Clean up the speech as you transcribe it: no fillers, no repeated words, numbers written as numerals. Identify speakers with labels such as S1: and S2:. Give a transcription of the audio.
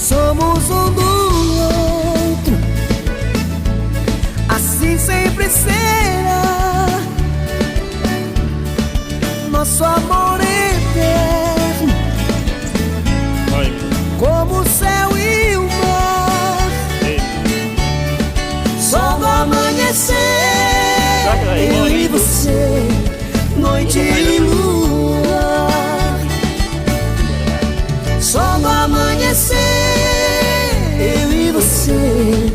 S1: somos um do outro, assim sempre será. Nosso amor eterno, como o céu e o mar. Sol do amanhecer, eu e você, noite e lua. Sol do amanhecer, eu e você,